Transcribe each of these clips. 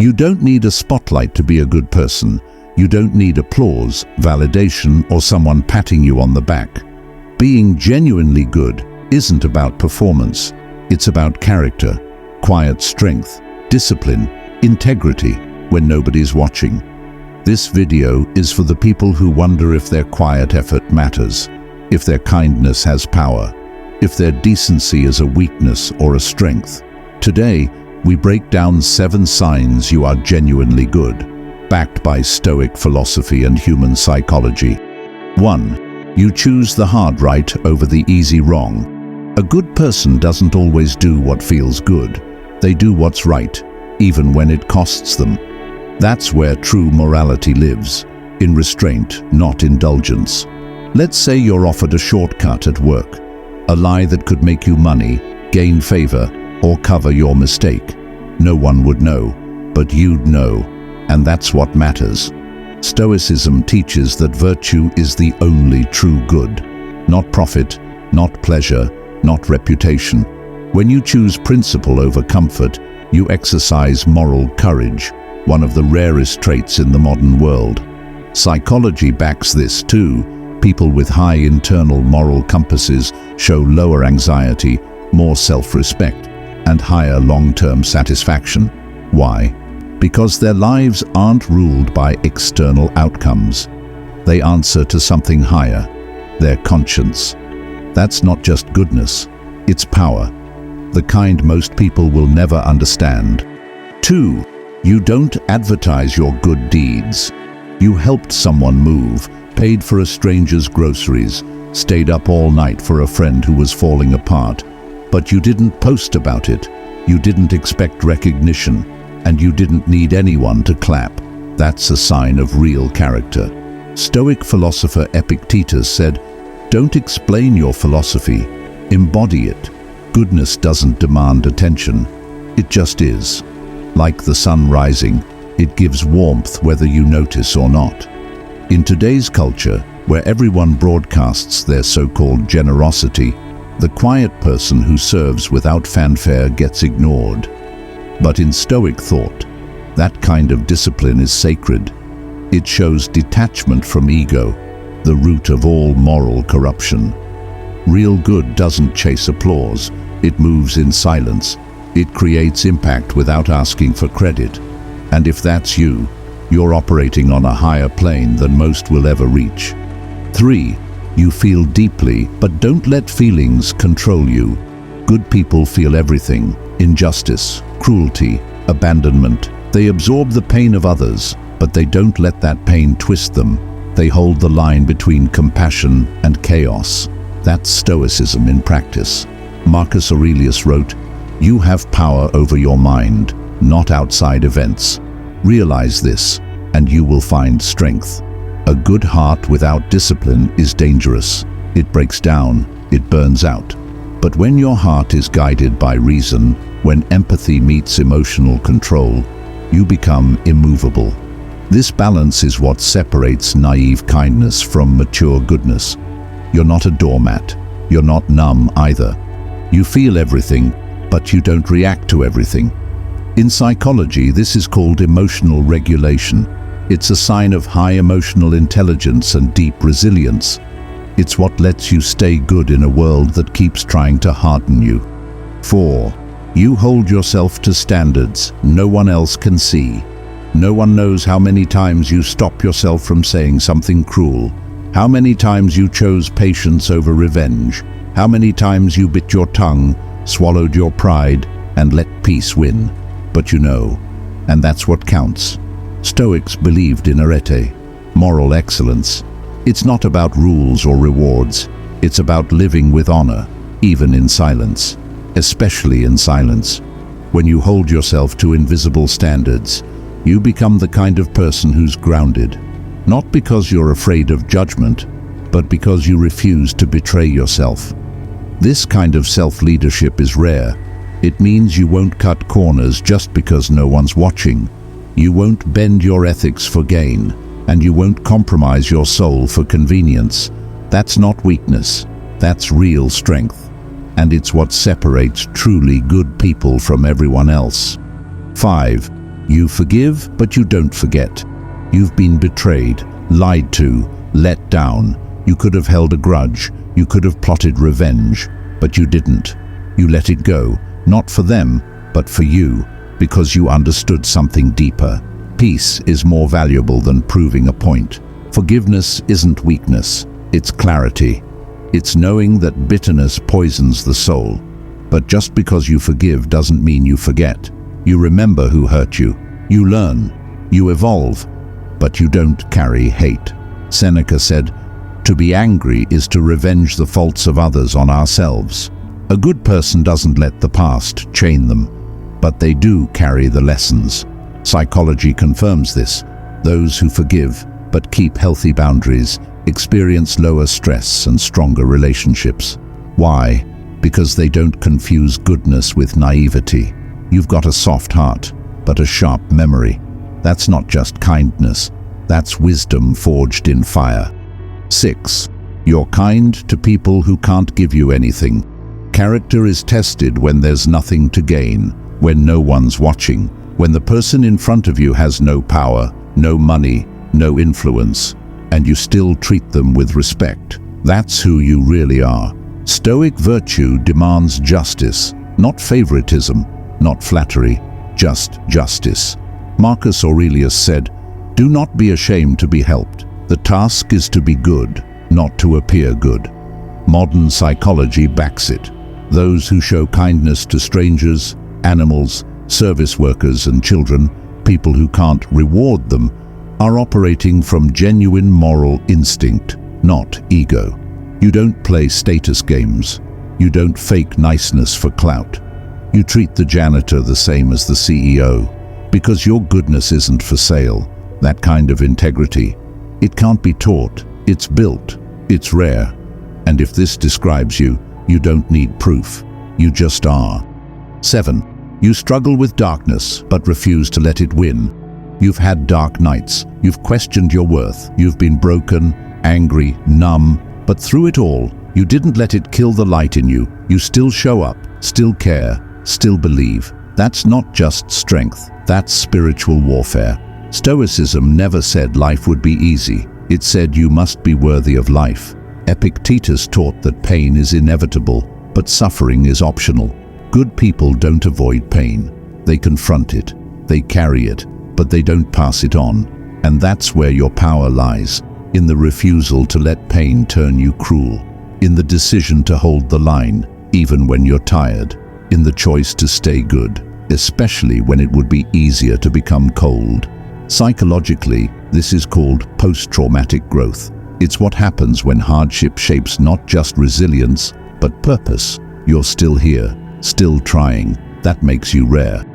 You don't need a spotlight to be a good person. You don't need applause, validation, or someone patting you on the back. Being genuinely good isn't about performance. It's about character, quiet strength, discipline, integrity when nobody's watching. This video is for the people who wonder if their quiet effort matters, if their kindness has power, if their decency is a weakness or a strength. Today, we break down 7 signs you are genuinely good, backed by Stoic philosophy and human psychology. 1. You choose the hard right over the easy wrong. A good person doesn't always do what feels good. They do what's right, even when it costs them. That's where true morality lives, in restraint, not indulgence. Let's say you're offered a shortcut at work, a lie that could make you money, gain favor, or cover your mistake. No one would know, but you'd know, and that's what matters. Stoicism teaches that virtue is the only true good. Not profit, not pleasure, not reputation. When you choose principle over comfort, you exercise moral courage, one of the rarest traits in the modern world. Psychology backs this too. People with high internal moral compasses show lower anxiety, more self-respect, and higher long-term satisfaction. Why? Because their lives aren't ruled by external outcomes. They answer to something higher, their conscience. That's not just goodness, it's power, the kind most people will never understand. 2. You don't advertise your good deeds. You helped someone move, paid for a stranger's groceries, stayed up all night for a friend who was falling apart. But you didn't post about it. You didn't expect recognition, and you didn't need anyone to clap. That's a sign of real character. Stoic philosopher Epictetus said, "Don't explain your philosophy, embody it." Goodness doesn't demand attention. It just is. Like the sun rising, it gives warmth whether you notice or not. In today's culture, where everyone broadcasts their so-called generosity, the quiet person who serves without fanfare gets ignored. But in Stoic thought, that kind of discipline is sacred. It shows detachment from ego, the root of all moral corruption. Real good doesn't chase applause. It moves in silence. It creates impact without asking for credit. And if that's you, you're operating on a higher plane than most will ever reach. 3. You feel deeply, but don't let feelings control you. Good people feel everything: injustice, cruelty, abandonment. They absorb the pain of others, but they don't let that pain twist them. They hold the line between compassion and chaos. That's Stoicism in practice. Marcus Aurelius wrote, "You have power over your mind, not outside events. Realize this, and you will find strength." A good heart without discipline is dangerous. It breaks down, it burns out. But when your heart is guided by reason, when empathy meets emotional control, you become immovable. This balance is what separates naive kindness from mature goodness. You're not a doormat. You're not numb either. You feel everything, but you don't react to everything. In psychology, this is called emotional regulation. It's a sign of high emotional intelligence and deep resilience. It's what lets you stay good in a world that keeps trying to harden you. 4. You hold yourself to standards no one else can see. No one knows how many times you stop yourself from saying something cruel, how many times you chose patience over revenge, how many times you bit your tongue, swallowed your pride, and let peace win. But you know, and that's what counts. Stoics believed in arete, moral excellence. It's not about rules or rewards. It's about living with honor, even in silence, especially in silence. When you hold yourself to invisible standards, you become the kind of person who's grounded, not because you're afraid of judgment, but because you refuse to betray yourself. This kind of self-leadership is rare. It means you won't cut corners just because no one's watching. You won't bend your ethics for gain, and you won't compromise your soul for convenience. That's not weakness, that's real strength. And it's what separates truly good people from everyone else. 5. You forgive, but you don't forget. You've been betrayed, lied to, let down. You could have held a grudge. You could have plotted revenge, but you didn't. You let it go, not for them, but for you, because you understood something deeper. Peace is more valuable than proving a point. Forgiveness isn't weakness, it's clarity. It's knowing that bitterness poisons the soul. But just because you forgive doesn't mean you forget. You remember who hurt you. You learn. You evolve. But you don't carry hate. Seneca said, "To be angry is to revenge the faults of others on ourselves." A good person doesn't let the past chain them, but they do carry the lessons. Psychology confirms this. Those who forgive but keep healthy boundaries experience lower stress and stronger relationships. Why? Because they don't confuse goodness with naivety. You've got a soft heart, but a sharp memory. That's not just kindness. That's wisdom forged in fire. 6. You're kind to people who can't give you anything. Character is tested when there's nothing to gain, when no one's watching, when the person in front of you has no power, no money, no influence, and you still treat them with respect. That's who you really are. Stoic virtue demands justice, not favoritism, not flattery, just justice. Marcus Aurelius said, "Do not be ashamed to be helped. The task is to be good, not to appear good." Modern psychology backs it. Those who show kindness to strangers, animals, service workers and children, people who can't reward them, are operating from genuine moral instinct, not ego. You don't play status games. You don't fake niceness for clout. You treat the janitor the same as the CEO, because your goodness isn't for sale. That kind of integrity, it can't be taught. It's built. It's rare. And if this describes you, you don't need proof. You just are. 7. You struggle with darkness, but refuse to let it win. You've had dark nights. You've questioned your worth. You've been broken, angry, numb. But through it all, you didn't let it kill the light in you. You still show up, still care, still believe. That's not just strength. That's spiritual warfare. Stoicism never said life would be easy. It said you must be worthy of life. Epictetus taught that pain is inevitable, but suffering is optional. Good people don't avoid pain. They confront it. They carry it, but they don't pass it on. And that's where your power lies, in the refusal to let pain turn you cruel, in the decision to hold the line, even when you're tired, in the choice to stay good, especially when it would be easier to become cold. Psychologically, this is called post-traumatic growth. It's what happens when hardship shapes not just resilience, but purpose. You're still here, still trying. That makes you rare.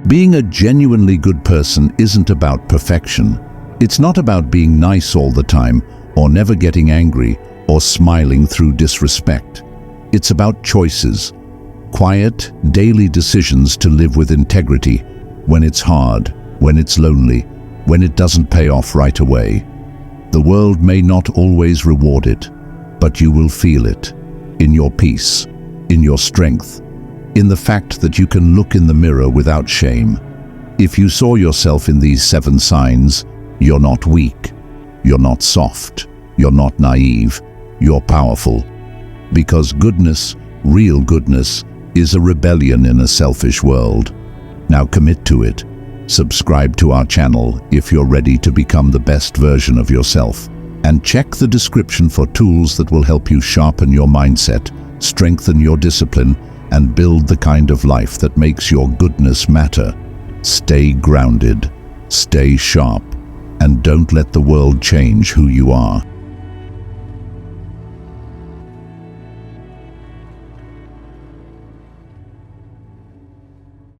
Being a genuinely good person isn't about perfection. It's not about being nice all the time, or never getting angry, or smiling through disrespect. It's about choices. Quiet, daily decisions to live with integrity, when it's hard, when it's lonely, when it doesn't pay off right away. The world may not always reward it, but you will feel it, in your peace, in your strength, in the fact that you can look in the mirror without shame. If you saw yourself in these 7 signs, you're not weak, you're not soft, you're not naive, you're powerful. Because goodness, real goodness, is a rebellion in a selfish world. Now commit to it. Subscribe to our channel if you're ready to become the best version of yourself. And check the description for tools that will help you sharpen your mindset, strengthen your discipline, and build the kind of life that makes your goodness matter. Stay grounded, stay sharp, and don't let the world change who you are.